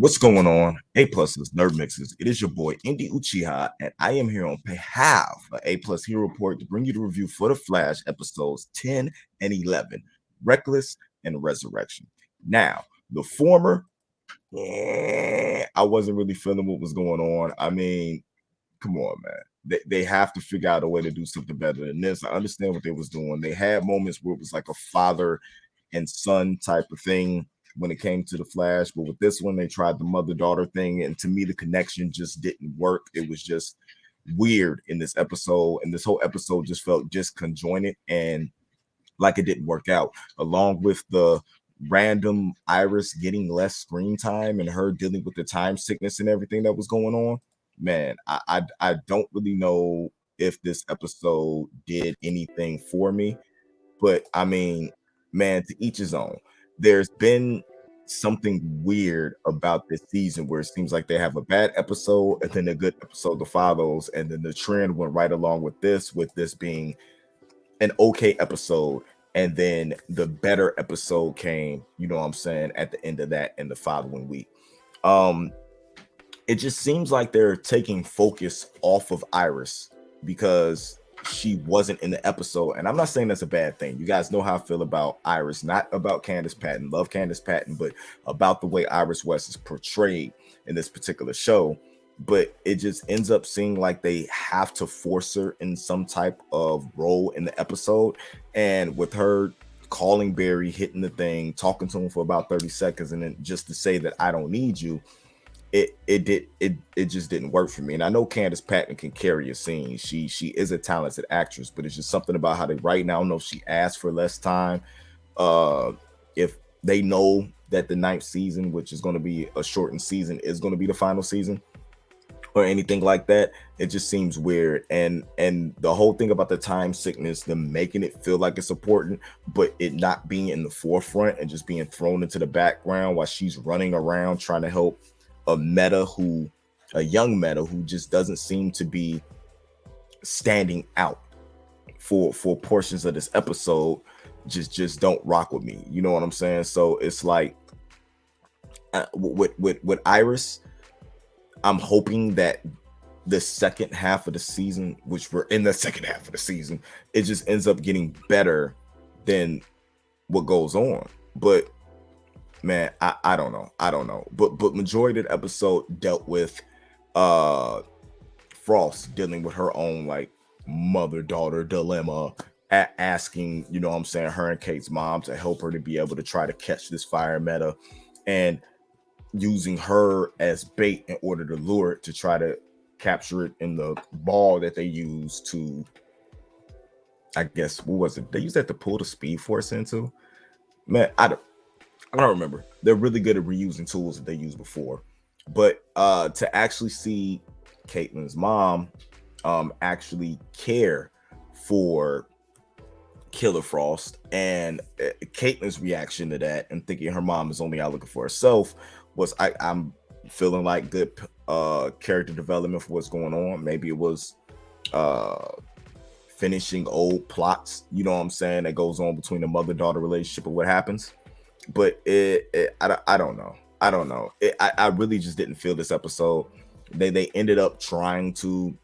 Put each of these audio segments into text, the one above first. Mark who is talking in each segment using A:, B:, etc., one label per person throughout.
A: What's going on? A pluses, nerd mixes. It is your boy Indy Uchiha, and I am here on behalf of A Plus Hero Report to bring you the review for the Flash episodes 10 and 11, Reckless and Resurrection. Now, the former, I wasn't really feeling what was going on. I mean, come on, man. They have to figure out a way to do something better than this. I understand what they was doing. They had moments where it was like a father and son type of thing when it came to the Flash, but with this one, they tried the mother daughter thing, and to me, the connection just didn't work. It was just weird in this episode, and this whole episode just felt disconjointed and like it didn't work out. Along with the random Iris getting less screen time and her dealing with the time sickness and everything that was going on, man, I don't really know if this episode did anything for me, but I mean, man, to each his own. There's been something weird about this season where it seems like they have a bad episode and then a good episode that follows, and then the trend went right along with this being an okay episode, and then the better episode came, you know what I'm saying, at the end of that in the following week. Um, it just seems like they're taking focus off of Iris because she wasn't in the episode. And I'm not saying that's a bad thing. You guys know how I feel about Iris, not about Candace Patton. Love Candace Patton, but about the way Iris West is portrayed in this particular show. But it just ends up seeming like they have to force her in some type of role in the episode. And with her calling Barry, hitting the thing, talking to him for about 30 seconds, and then just to say that I don't need you, it just didn't work for me. And I know Candace Patton can carry a scene. She is a talented actress, but it's just something about how they write now. I don't know if she asked for less time. If they know that the ninth season, which is going to be a shortened season, is going to be the final season or anything like that, it just seems weird. And the whole thing about the time sickness, them making it feel like it's important, but it not being in the forefront and just being thrown into the background while she's running around trying to help a young meta who just doesn't seem to be standing out for portions of this episode, just don't rock with me. You know what I'm saying? So it's like with Iris, I'm hoping that the second half of the season, which we're in the second half of the season, it just ends up getting better than what goes on. But man, I don't know. But majority of the episode dealt with Frost dealing with her own like mother-daughter dilemma, asking, you know what I'm saying, her and Kate's mom to help her to be able to try to catch this fire meta, and using her as bait in order to lure it to try to capture it in the ball that they use to, I guess, what was it? They used that to pull the Speed Force into? Man, I don't remember. They're really good at reusing tools that they used before. But to actually see Caitlin's mom actually care for Killer Frost, and Caitlin's reaction to that and thinking her mom is only out looking for herself was I'm feeling like good character development for what's going on. Maybe it was finishing old plots, you know what I'm saying, that goes on between the mother-daughter relationship or what happens. But I don't know. I really just didn't feel this episode. They ended up trying to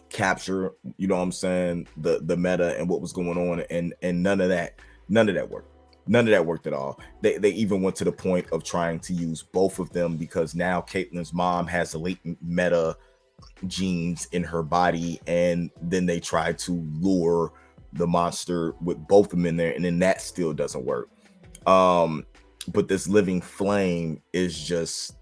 A: capture, you know what I'm saying, the meta and what was going on, and none of that worked. None of that worked at all. They even went to the point of trying to use both of them because now Caitlin's mom has a latent meta genes in her body, and then they try to lure the monster with both of them in there, and then that still doesn't work. But this living flame is just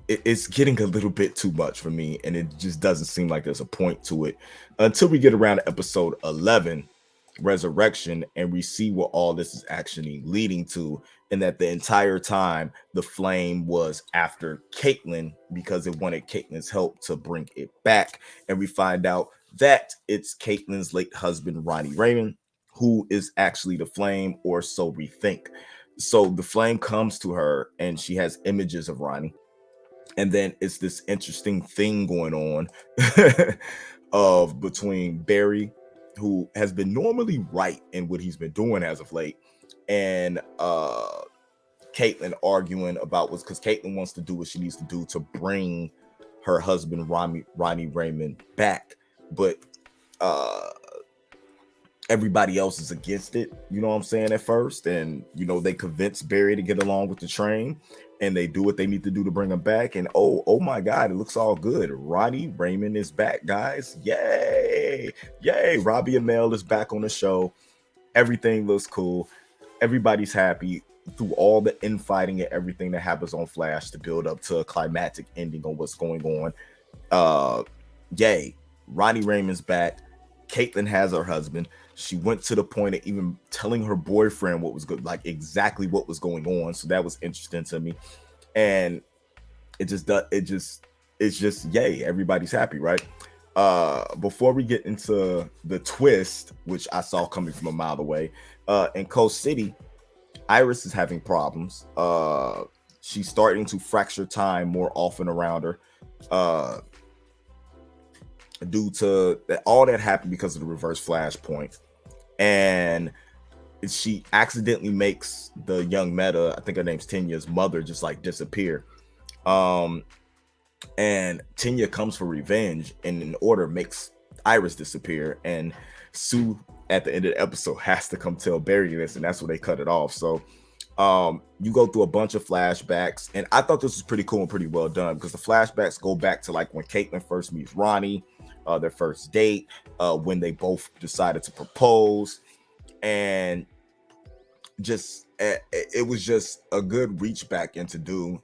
A: it's getting a little bit too much for me, and it just doesn't seem like there's a point to it until we get around to episode 11, Resurrection, and we see what all this is actually leading to, and that the entire time the flame was after Caitlin because it wanted Caitlin's help to bring it back, and we find out that it's Caitlin's late husband Ronnie Raymond who is actually the flame, or so we think. So the flame comes to her and she has images of Ronnie, and then it's this interesting thing going on of between Barry, who has been normally right in what he's been doing as of late, and Caitlyn arguing about what's because Caitlyn wants to do what she needs to do to bring her husband Ronnie Raymond back, but everybody else is against it, you know what I'm saying, at first. And they convince Barry to get along with the train, and they do what they need to do to bring him back. And oh my god, it looks all good. Ronnie Raymond is back, guys. Yay. Robbie Amell is back on the show. Everything looks cool. Everybody's happy through all the infighting and everything that happens on Flash to build up to a climactic ending on what's going on. Yay. Ronnie Raymond's back. Caitlyn has her husband. She went to the point of even telling her boyfriend what was good, like exactly what was going on. So that was interesting to me. And it's just yay. Everybody's happy, right? Before we get into the twist, which I saw coming from a mile away, in Coast City, Iris is having problems. She's starting to fracture time more often around her. Due to all that happened because of the reverse flashpoint, and she accidentally makes the young Meta, I think her name's Tenya's mother, just like disappear. And Tenya comes for revenge, and in order makes Iris disappear, and Sue at the end of the episode has to come tell Barry this, and that's where they cut it off. So you go through a bunch of flashbacks, and I thought this was pretty cool and pretty well done, because the flashbacks go back to like when Caitlyn first meets Ronnie, their first date, when they both decided to propose, and just it was just a good reach back into doing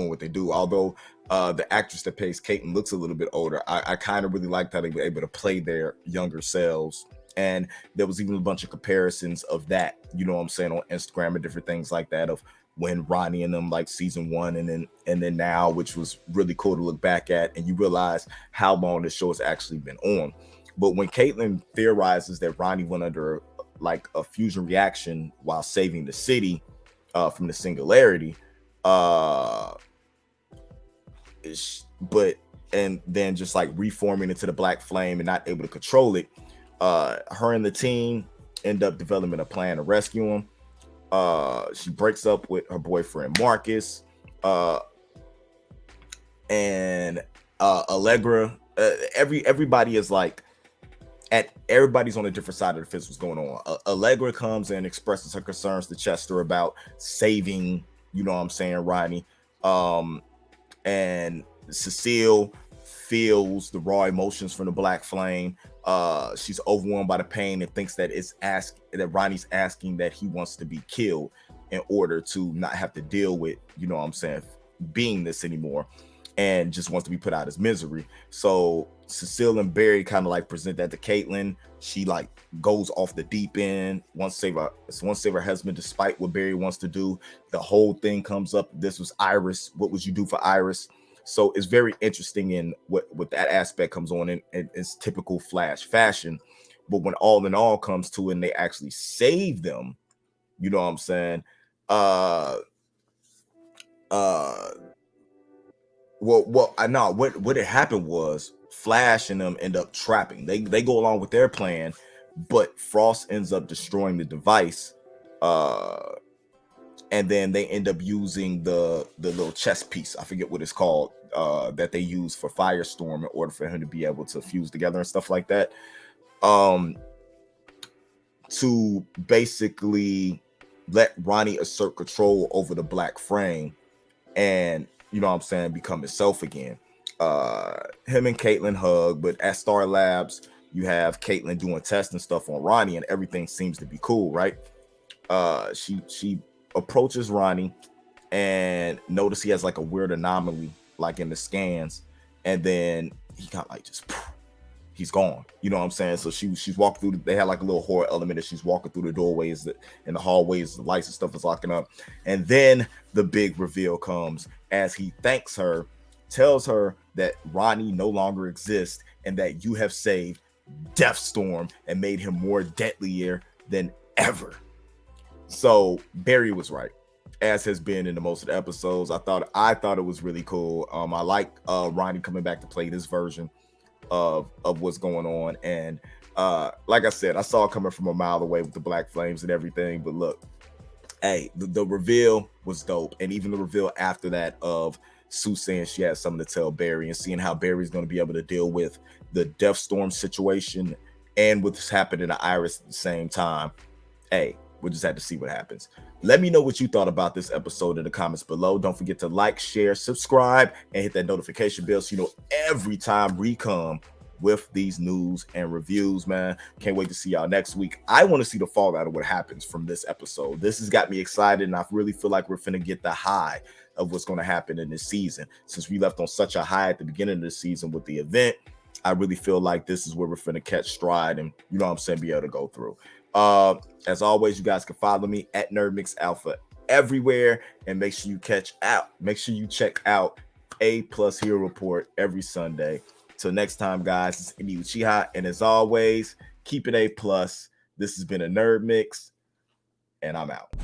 A: what they do. Although the actress that plays Caitlyn looks a little bit older, I kind of really liked how they were able to play their younger selves. And there was even a bunch of comparisons of that, you know what I'm saying, on Instagram and different things like that, of when Ronnie and them, like season 1 and then now, which was really cool to look back at, and you realize how long the show has actually been on. But when Caitlyn theorizes that Ronnie went under like a fusion reaction while saving the city from the singularity, and then just like reforming into the Black Flame and not able to control it, her and the team end up developing a plan to rescue him. She breaks up with her boyfriend Marcus, and Allegra. Everybody is like everybody's on a different side of the fence. What's going on? Allegra comes and expresses her concerns to Chester about saving, you know what I'm saying, Ronnie. And Cecile feels the raw emotions from the Black Flame. She's overwhelmed by the pain and thinks that that Ronnie's asking that he wants to be killed in order to not have to deal with, you know what I'm saying, being this anymore, and just wants to be put out of misery. So Cecile and Barry kind of like present that to Caitlyn. She like goes off the deep end, wants to save her husband despite what Barry wants to do. The whole thing comes up. This was Iris. What would you do for Iris? So it's very interesting in what that aspect comes on in it's typical Flash fashion. But when all in all comes to it and they actually save them, you know what I'm saying? What had happened was Flash and them end up trapping. They go along with their plan, but Frost ends up destroying the device. And then they end up using the little chess piece, I forget what it's called, that they use for Firestorm in order for him to be able to fuse together and stuff like that, to basically let Ronnie assert control over the Black Frame and, you know what I'm saying, become himself again. Him and Caitlyn hug, but at Star Labs, you have Caitlyn doing tests and stuff on Ronnie, and everything seems to be cool, right? She approaches Ronnie and notice he has like a weird anomaly like in the scans, and then he got like just he's gone, you know what I'm saying? So she's walking through they had like a little horror element as she's walking through the doorways in the hallways, the lights and stuff is locking up, and then the big reveal comes as he thanks her, tells her that Ronnie no longer exists and that you have saved DeathStorm and made him more deadlier than ever. So Barry was right, as has been in the most of the episodes. I thought it was really cool. I like Ronnie coming back to play this version of what's going on. And like I said, I saw it coming from a mile away with the Black Flames and everything. But look, Hey, the reveal was dope, and even the reveal after that of Sue saying she had something to tell Barry, and seeing how Barry's going to be able to deal with the DeathStorm situation and what's happening to Iris at the same time. Hey, we'll just have to see what happens. Let me know what you thought about this episode in the comments below. Don't forget to like, share, subscribe, and hit that notification bell so you know every time we come with these news and reviews, man. Can't wait to see y'all next week. I want to see the fallout of what happens from this episode. This has got me excited, and I really feel like we're finna get the high of what's going to happen in this season. Since we left on such a high at the beginning of the season with the event, I really feel like this is where we're finna catch stride and, you know what I'm saying, be able to go through. As always, you guys can follow me at NerdMix Alpha everywhere, and make sure you check out A Plus Hero Report every Sunday. Till next time, guys, it's Indy Uchiha, and as always, keep it A plus. This has been a Nerd Mix, and I'm out.